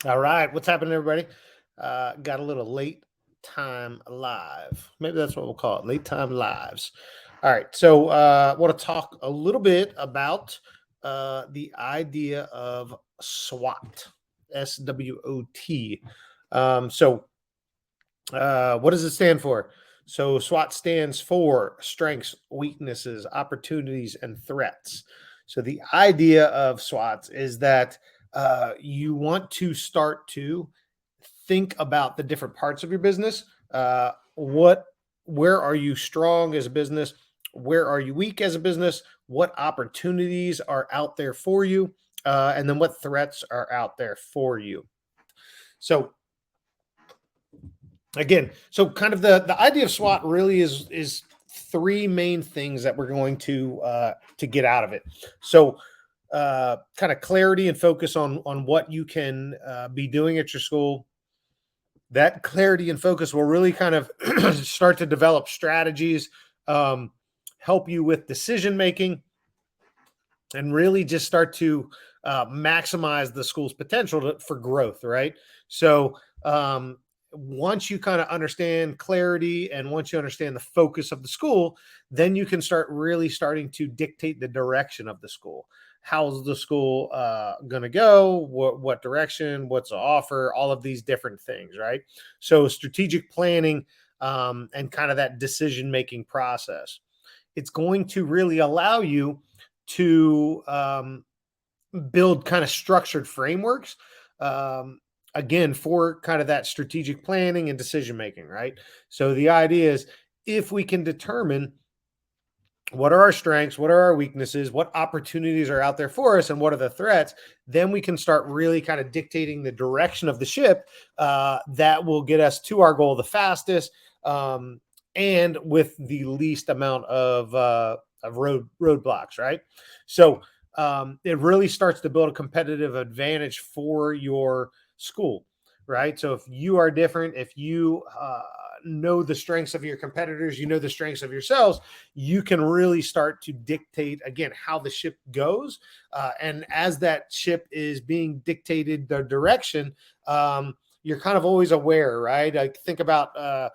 All right, what's happening, everybody? Got a little late time live. Maybe that's what we'll call it, late time lives. All right, so I want to talk a little bit about the idea of SWOT, SWOT. What does it stand for? So SWOT stands for strengths, weaknesses, opportunities, and threats. So the idea of SWOTs is that you want to start to think about the different parts of your business. Where are you strong as a business? Where are you weak as a business? What opportunities are out there for you? And then what threats are out there for you? So again, so kind of the idea of SWOT really is three main things that we're going to get out of it. So kind of clarity and focus on what you can be doing at your school. That clarity and focus will really kind of start to develop strategies, help you with decision making, and really just start to maximize the school's potential for growth, right? So once you kind of understand clarity and once you understand the focus of the school, then you can start really starting to dictate the direction of the school. How's the school going to go? What direction? What's the offer? All of these different things, right? So strategic planning and kind of that decision making process. It's going to really allow you to build kind of structured frameworks, again, for kind of that strategic planning and decision making, right? So the idea is if we can determine what are our strengths, what are our weaknesses, what opportunities are out there for us, and what are the threats, then we can start really kind of dictating the direction of the ship that will get us to our goal the fastest, and with the least amount of roadblocks, right? So it really starts to build a competitive advantage for your school, right? So if you are different, if you know the strengths of your competitors, you know the strengths of yourselves, you can really start to dictate again how the ship goes. And as that ship is being dictated the direction, you're kind of always aware, right? Like think about a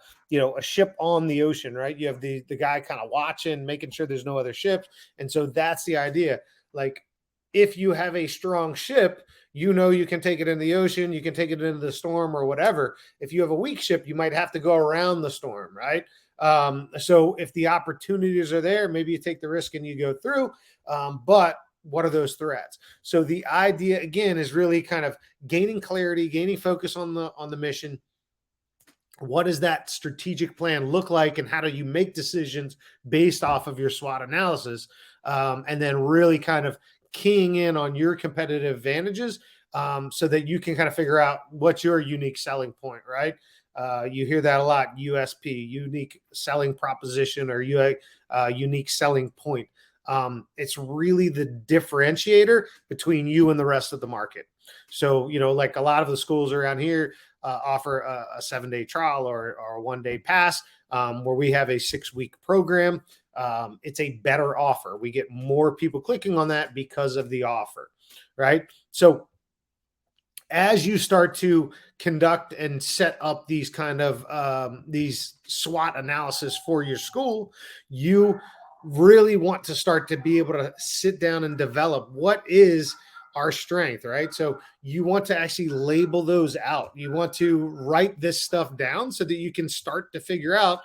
ship on the ocean, right? You have the guy kind of watching, making sure there's no other ships. And so that's the idea. Like if you have a strong ship, you can take it in the ocean, you can take it into the storm or whatever. If you have a weak ship, you might have to go around the storm, right? So if the opportunities are there, maybe you take the risk and you go through. But what are those threats? So the idea again is really kind of gaining clarity, gaining focus on the mission. What does that strategic plan look like, and how do you make decisions based off of your SWOT analysis? And then really kind of keying in on your competitive advantages, so that you can kind of figure out what's your unique selling point, right? You hear that a lot, USP, unique selling proposition, or unique selling point. It's really the differentiator between you and the rest of the market. So, like a lot of the schools around here offer a 7-day trial or a 1-day pass, where we have a 6-week program. It's a better offer. We get more people clicking on that because of the offer, right? So as you start to conduct and set up these kind of these SWOT analysis for your school, you really want to start to be able to sit down and develop what is our strength, right? So you want to actually label those out. You want to write this stuff down so that you can start to figure out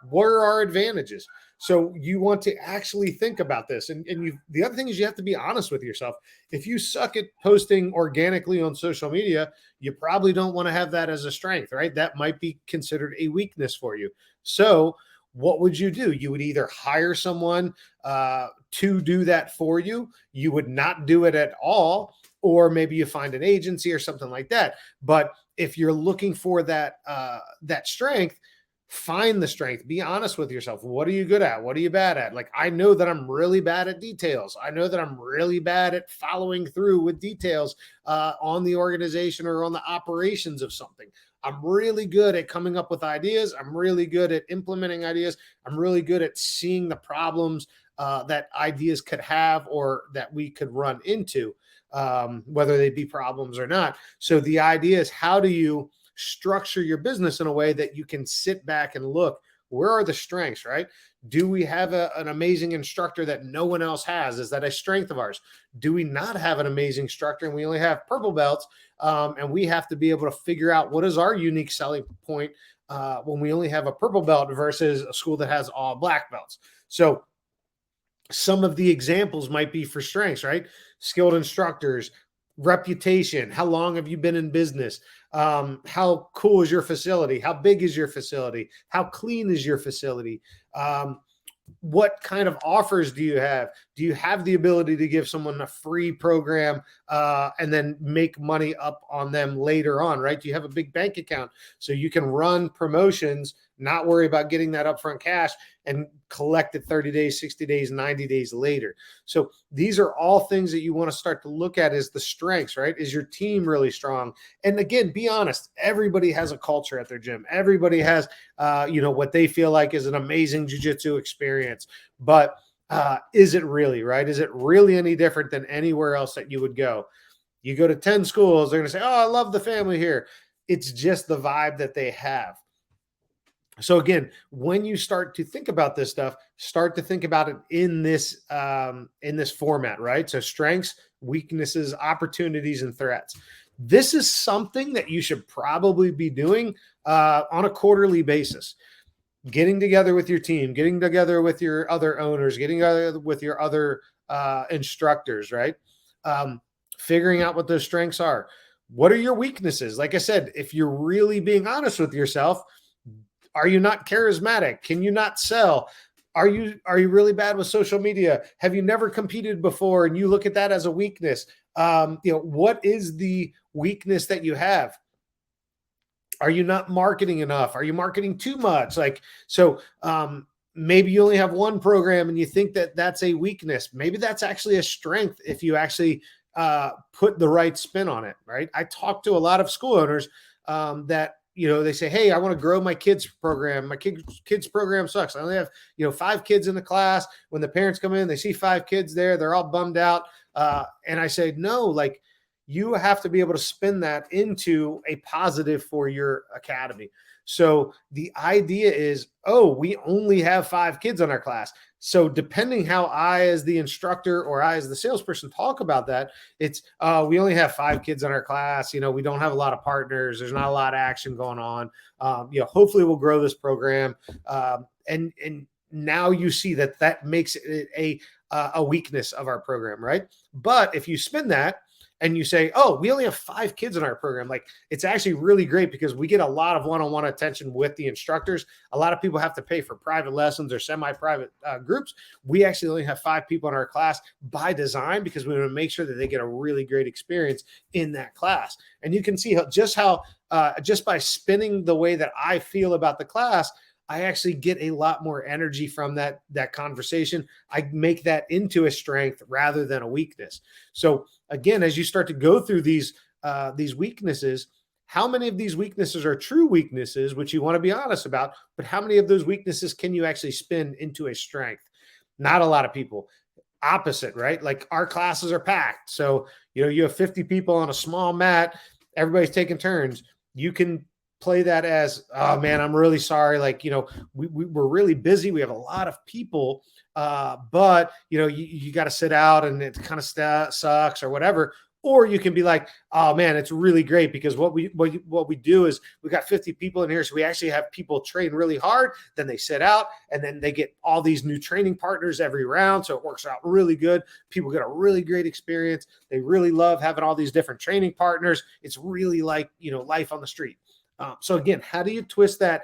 what are our advantages. So you want to actually think about this. And the other thing is you have to be honest with yourself. If you suck at posting organically on social media, you probably don't want to have that as a strength, right? That might be considered a weakness for you. So what would you do? You would either hire someone to do that for you. You would not do it at all, or maybe you find an agency or something like that. But if you're looking for that strength, find the strength. Be honest with yourself. What are you good at? What are you bad at? Like, I know that I'm really bad at details. I know that I'm really bad at following through with details on the organization or on the operations of something. I'm really good at coming up with ideas. I'm really good at implementing ideas. I'm really good at seeing the problems that ideas could have or that we could run into. whether they be problems or not. So the idea is, how do you structure your business in a way that you can sit back and look, where are the strengths, right? Do we have an amazing instructor that no one else has? Is that a strength of ours? Do we not have an amazing instructor and we only have purple belts? And we have to be able to figure out what is our unique selling point when we only have a purple belt versus a school that has all black belts. So some of the examples might be for strengths, right? Skilled instructors, reputation. How long have you been in business? How cool is your facility? How big is your facility? How clean is your facility? What kind of offers do you have? Do you have the ability to give someone a free program and then make money up on them later on, right? Do you have a big bank account so you can run promotions, not worry about getting that upfront cash and collect it 30 days, 60 days, 90 days later? So these are all things that you want to start to look at as the strengths, right? Is your team really strong? And again, be honest, everybody has a culture at their gym. Everybody has, what they feel like is an amazing jiu-jitsu experience, but is it really, right? Is it really any different than anywhere else that you would go? You go to 10 schools, they're going to say, oh, I love the family here. It's just the vibe that they have. So again, when you start to think about this stuff, start to think about it in this format, right? So strengths, weaknesses, opportunities, and threats. This is something that you should probably be doing on a quarterly basis. Getting together with your team, getting together with your other owners, getting together with your other instructors, right? Figuring out what those strengths are. What are your weaknesses? Like I said, if you're really being honest with yourself, are you not charismatic? Can you not sell? Are you really bad with social media? Have you never competed before and you look at that as a weakness? What is the weakness that you have? Are you not marketing enough? Are you marketing too much? Maybe you only have one program and you think that that's a weakness. Maybe that's actually a strength if you actually put the right spin on it, right? I talk to a lot of school owners that, they say, hey, I want to grow my kids program. My kids program sucks. I only have, 5 kids in the class. When the parents come in, they see 5 kids there. They're all bummed out. And I say, no, you have to be able to spin that into a positive for your academy. So the idea is, we only have 5 kids on our class. So depending how I, as the instructor, or I, as the salesperson, talk about that, it's, we only have 5 kids on our class. We don't have a lot of partners. There's not a lot of action going on. Hopefully we'll grow this program. And now you see that makes it a weakness of our program, right? But if you spin that, and you say, we only have 5 kids in our program, it's actually really great because we get a lot of one-on-one attention with the instructors. A lot of people have to pay for private lessons or semi-private groups. We actually only have 5 people in our class by design because we want to make sure that they get a really great experience in that class. And you can see just by spinning the way that I feel about the class, I actually get a lot more energy from that conversation. I make that into a strength rather than a weakness. So again, as you start to go through these weaknesses, how many of these weaknesses are true weaknesses, which you want to be honest about, but how many of those weaknesses can you actually spin into a strength? Not a lot of people. Opposite, right? Our classes are packed. So, you have 50 people on a small mat, everybody's taking turns. You can play that as, oh man, I'm really sorry. We're really busy. We have a lot of people, but you got to sit out and it kind of sucks or whatever. Or you can be like, oh man, it's really great because what we do is we got 50 people in here. So we actually have people train really hard. Then they sit out and then they get all these new training partners every round. So it works out really good. People get a really great experience. They really love having all these different training partners. It's really like, life on the street. So again, how do you twist that,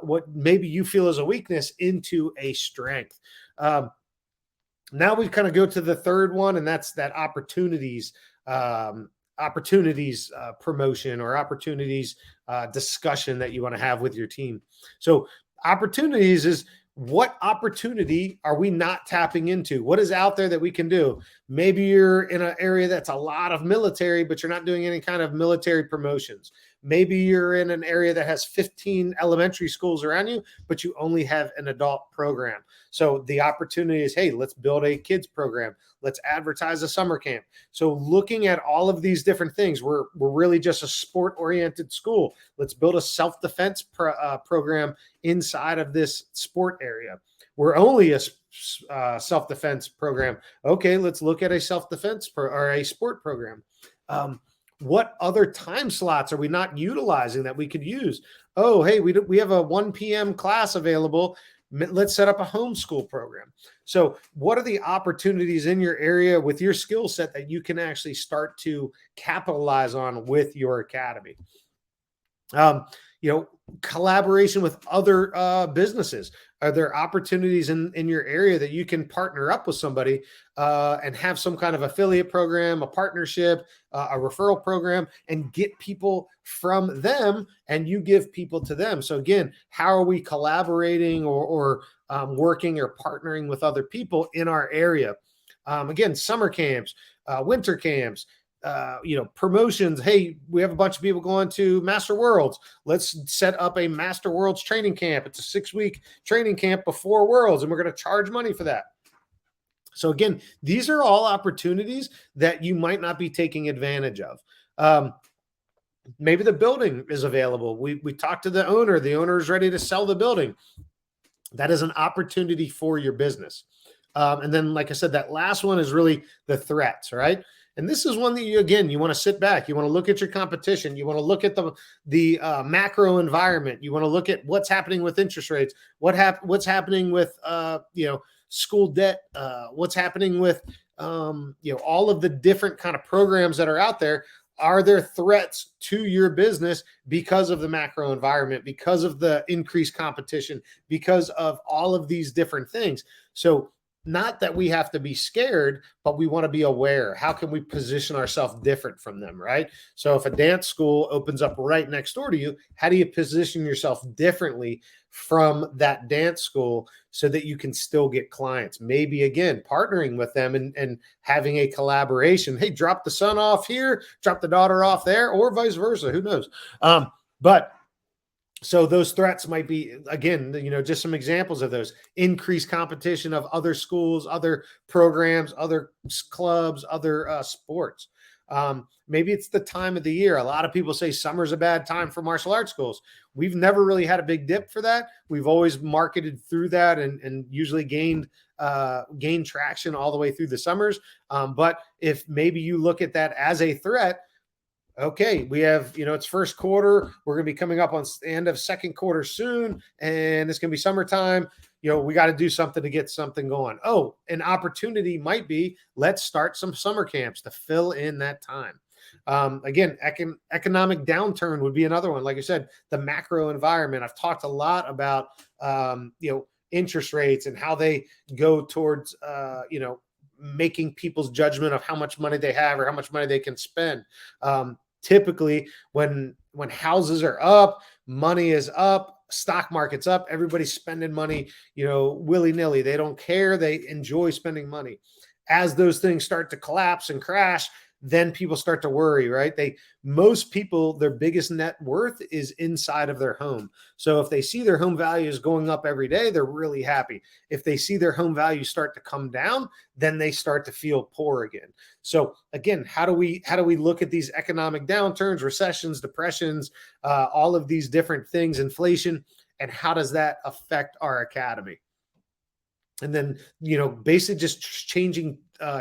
what maybe you feel is a weakness, into a strength? Now we kind of go to the third one, and that's that opportunities promotion or opportunities discussion that you want to have with your team. So opportunities is, what opportunity are we not tapping into? What is out there that we can do? Maybe you're in an area that's a lot of military, but you're not doing any kind of military promotions. Maybe you're in an area that has 15 elementary schools around you, but you only have an adult program. So the opportunity is, hey, let's build a kids program. Let's advertise a summer camp. So looking at all of these different things, we're really just a sport-oriented school. Let's build a self-defense program inside of this sport area. We're only a self-defense program. Okay, let's look at a self-defense or a sport program. What other time slots are we not utilizing that we could use? Oh, hey, we have a 1 p.m. class available. Let's set up a homeschool program. So what are the opportunities in your area with your skill set that you can actually start to capitalize on with your academy? Collaboration with other businesses. Are there opportunities in your area that you can partner up with somebody and have some kind of affiliate program, a partnership, a referral program, and get people from them and you give people to them? So again, how are we collaborating or working or partnering with other people in our area? Again, summer camps, winter camps, promotions. Hey, we have a bunch of people going to Master Worlds. Let's set up a Master Worlds training camp. It's a 6-week training camp before Worlds, and we're going to charge money for that. So again, these are all opportunities that you might not be taking advantage of. Maybe the building is available. We talked to the owner. The owner is ready to sell the building. That is an opportunity for your business. And then, like I said, that last one is really the threats, right? And this is one that you want to sit back. You want to look at your competition. You want to look at the macro environment. You want to look at what's happening with interest rates. What's happening with school debt. What's happening with all of the different kind of programs that are out there. Are there threats to your business because of the macro environment, because of the increased competition, because of all of these different things? So not that we have to be scared, but we want to be aware. How can we position ourselves different from them, right? So if a dance school opens up right next door to you, how do you position yourself differently from that dance school so that you can still get clients? Maybe, again, partnering with them and having a collaboration. Hey, drop the son off here, drop the daughter off there, or vice versa. Who knows? So those threats might be, again, just some examples of those: increased competition of other schools, other programs, other clubs, other sports. Maybe it's the time of the year. A lot of people say summer's a bad time for martial arts schools. We've never really had a big dip for that. We've always marketed through that and usually gained traction all the way through the summers. But if maybe you look at that as a threat, okay, we have, it's first quarter. We're going to be coming up on the end of second quarter soon, and it's going to be summertime. We got to do something to get something going. Oh, an opportunity might be, let's start some summer camps to fill in that time. Again, economic downturn would be another one. Like I said, the macro environment. I've talked a lot about, interest rates and how they go towards, making people's judgment of how much money they have or how much money they can spend. Typically, when houses are up, money is up, stock market's up, everybody's spending money, willy-nilly. They don't care. They enjoy spending money. As those things start to collapse and crash, then people start to worry, right? Most people, their biggest net worth is inside of their home. So if they see their home values going up every day, they're really happy. If they see their home values start to come down, then they start to feel poor again. So again, how do we look at these economic downturns, recessions, depressions, all of these different things, inflation, and how does that affect our academy? And then, basically just changing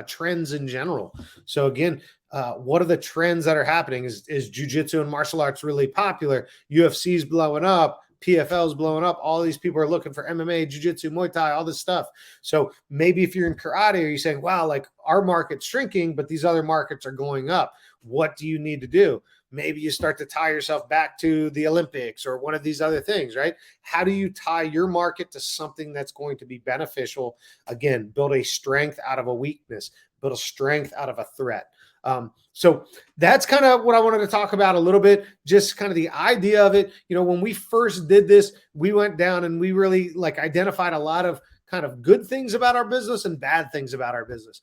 trends in general. So again, what are the trends that are happening? Is jiu-jitsu and martial arts really popular? UFC's blowing up, PFL's blowing up. All these people are looking for MMA, jiu-jitsu, Muay Thai, all this stuff. So maybe if you're in karate, are you saying, wow, like our market's shrinking, but these other markets are going up? What do you need to do? Maybe you start to tie yourself back to the Olympics or one of these other things, right? How do you tie your market to something that's going to be beneficial? Again, build a strength out of a weakness, build a strength out of a threat. So that's kind of what I wanted to talk about a little bit, just kind of the idea of it. When we first did this, we went down and we really identified a lot of kind of good things about our business and bad things about our business.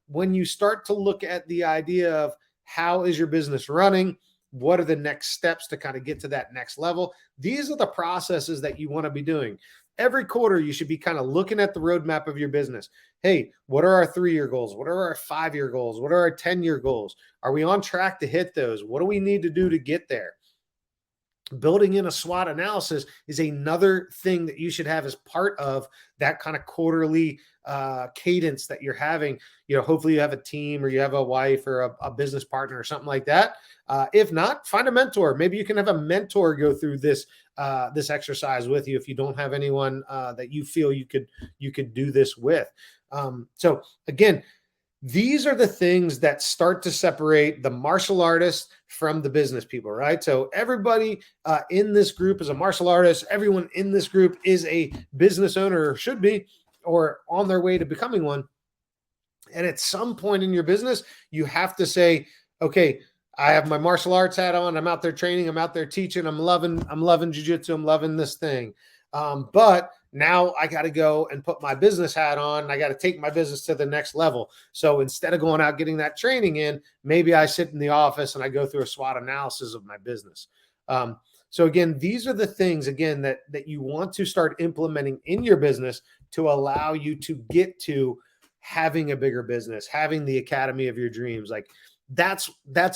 When you start to look at the idea of how is your business running, What are the next steps to kind of get to that next level? These are the processes that you want to be doing. Every quarter, you should be kind of looking at the roadmap of your business. Hey, what are our 3-year goals? What are our 5-year goals? What are our 10-year goals? Are we on track to hit those? What do we need to do to get there? Building in a SWOT analysis is another thing that you should have as part of that kind of quarterly cadence that you're having. Hopefully you have a team or you have a wife or a business partner or something like that. If not, find a mentor. Maybe you can have a mentor go through this exercise with you if you don't have anyone that you feel you could do this with. So again, these are the things that start to separate the martial artist from the business people, right? So everybody in this group is a martial artist. Everyone in this group is a business owner, or should be, or on their way to becoming one. And at some point in your business, you have to say, okay, I have my martial arts hat on. I'm out there training. I'm out there teaching. I'm loving jiu-jitsu. I'm loving this thing. But now I got to go and put my business hat on. And I got to take my business to the next level. So instead of going out getting that training in, maybe I sit in the office and I go through a SWOT analysis of my business. So again, these are the things, again, that you want to start implementing in your business to allow you to get to having a bigger business, having the academy of your dreams. Like that's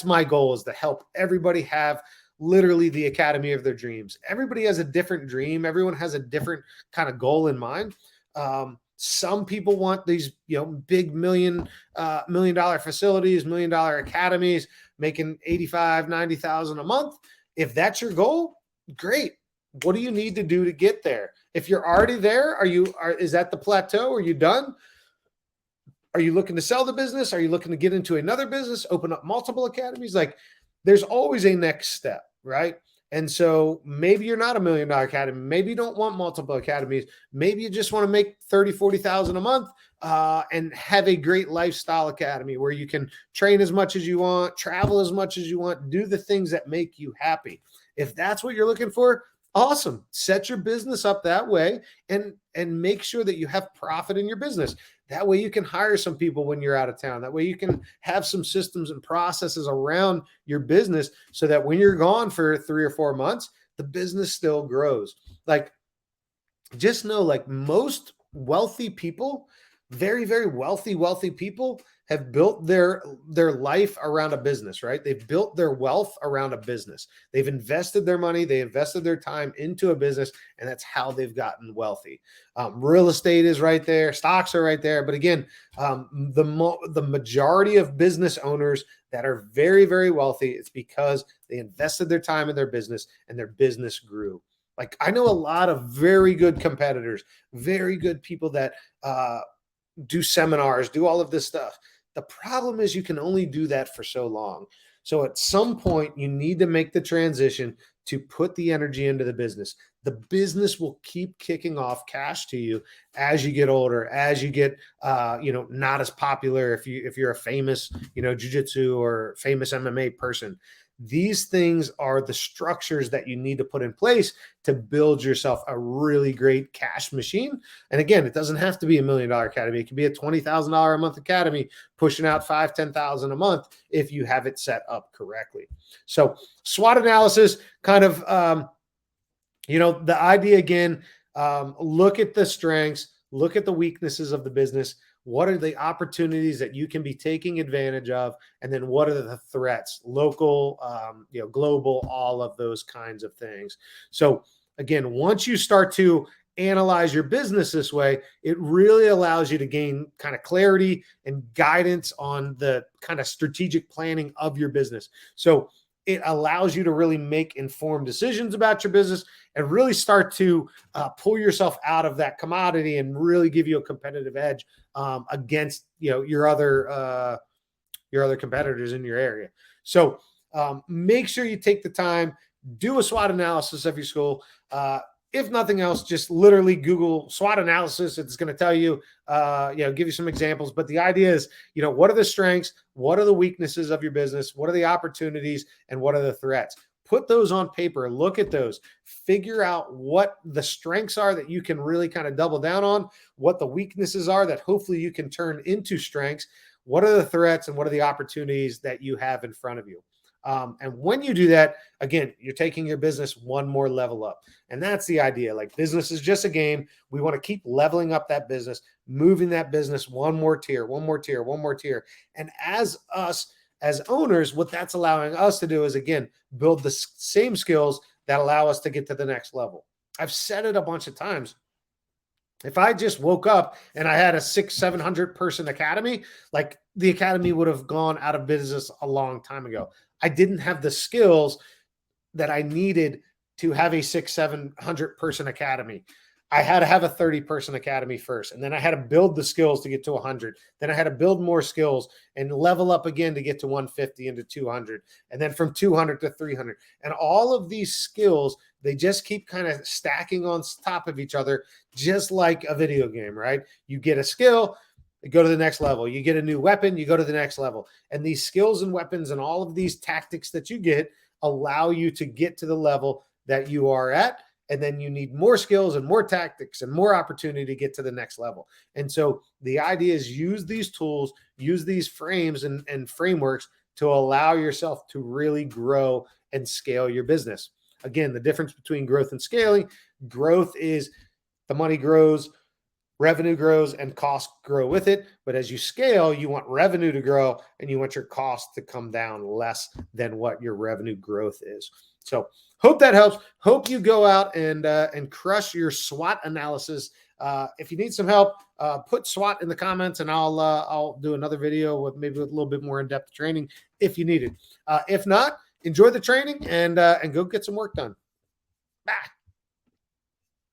my goal, is to help everybody have literally the academy of their dreams. Everybody has a different dream. Everyone has a different kind of goal in mind. Some people want these, big $1 million facilities, $1 million academies, making 85, 90,000 a month. If that's your goal, great. What do you need to do to get there? If you're already there, is that the plateau? Are you done? Are you looking to sell the business? Are you looking to get into another business, open up multiple academies? Like, there's always a next step, right? And so maybe you're not $1 million academy. Maybe you don't want multiple academies. Maybe you just want to make 30, 40,000 a month and have a great lifestyle academy where you can train as much as you want, travel as much as you want, do the things that make you happy. If that's what you're looking for, awesome. Set your business up that way and make sure that you have profit in your business. That way you can hire some people when you're out of town. That way you can have some systems and processes around your business so that when you're gone for 3 or 4 months, the business still grows. Like, just know, like, most wealthy people, very, very wealthy people, have built their life around a business, right? They've built their wealth around a business. They've invested their money, they invested their time into a business, and that's how they've gotten wealthy. Real estate is right there, stocks are right there. But again, the majority of business owners that are very, very wealthy, it's because they invested their time in their business and their business grew. Like, I know a lot of very good competitors, very good people that do seminars, do all of this stuff. The problem is you can only do that for so long. So at some point, you need to make the transition to put the energy into the business. The business will keep kicking off cash to you as you get older, as you get, not as popular. If you're a famous, jiu-jitsu or famous MMA person, these things are the structures that you need to put in place to build yourself a really great cash machine. And again, it doesn't have to be $1 million academy. It can be a $20,000 a month academy, pushing out $5,000, $10,000 a month if you have it set up correctly. So SWOT analysis, kind of, the idea again, look at the strengths, look at the weaknesses of the business. What are the opportunities that you can be taking advantage of? And then what are the threats, local, global, all of those kinds of things. So again, once you start to analyze your business this way, it really allows you to gain kind of clarity and guidance on the kind of strategic planning of your business. So it allows you to really make informed decisions about your business and really start to pull yourself out of that commodity and really give you a competitive edge against your other competitors in your area. So make sure you take the time, do a SWOT analysis of your school. If nothing else, just literally Google SWOT analysis. It's going to tell you, give you some examples. But the idea is, what are the strengths? What are the weaknesses of your business? What are the opportunities? And what are the threats? Put those on paper. Look at those. Figure out what the strengths are that you can really kind of double down on, what the weaknesses are that hopefully you can turn into strengths. What are the threats and what are the opportunities that you have in front of you? And when you do that, again, you're taking your business one more level up. And that's the idea. Like, business is just a game. We want to keep leveling up that business, moving that business one more tier, one more tier, one more tier. And as owners, what that's allowing us to do is, again, build the same skills that allow us to get to the next level. I've said it a bunch of times. If I just woke up and I had a 600-700 person academy, like, the academy would have gone out of business a long time ago. I didn't have the skills that I needed to have a 600-700 person academy. I had to have a 30-person academy first, and then I had to build the skills to get to 100. Then I had to build more skills and level up again to get to 150 and to 200, and then from 200 to 300. And all of these skills, they just keep kind of stacking on top of each other, just like a video game, right? You get a skill, you go to the next level. You get a new weapon, you go to the next level. And these skills and weapons and all of these tactics that you get allow you to get to the level that you are at. And then you need more skills and more tactics and more opportunity to get to the next level. And so the idea is, use these tools, use these frames and frameworks to allow yourself to really grow and scale your business. Again, the difference between growth and scaling: growth is the money grows, revenue grows, and costs grow with it. But as you scale, you want revenue to grow and you want your costs to come down less than what your revenue growth is. So hope that helps. Hope you go out and crush your SWOT analysis. If you need some help, put SWOT in the comments, and I'll do another video with maybe with a little bit more in-depth training if you need it. If not, enjoy the training and go get some work done. Bye.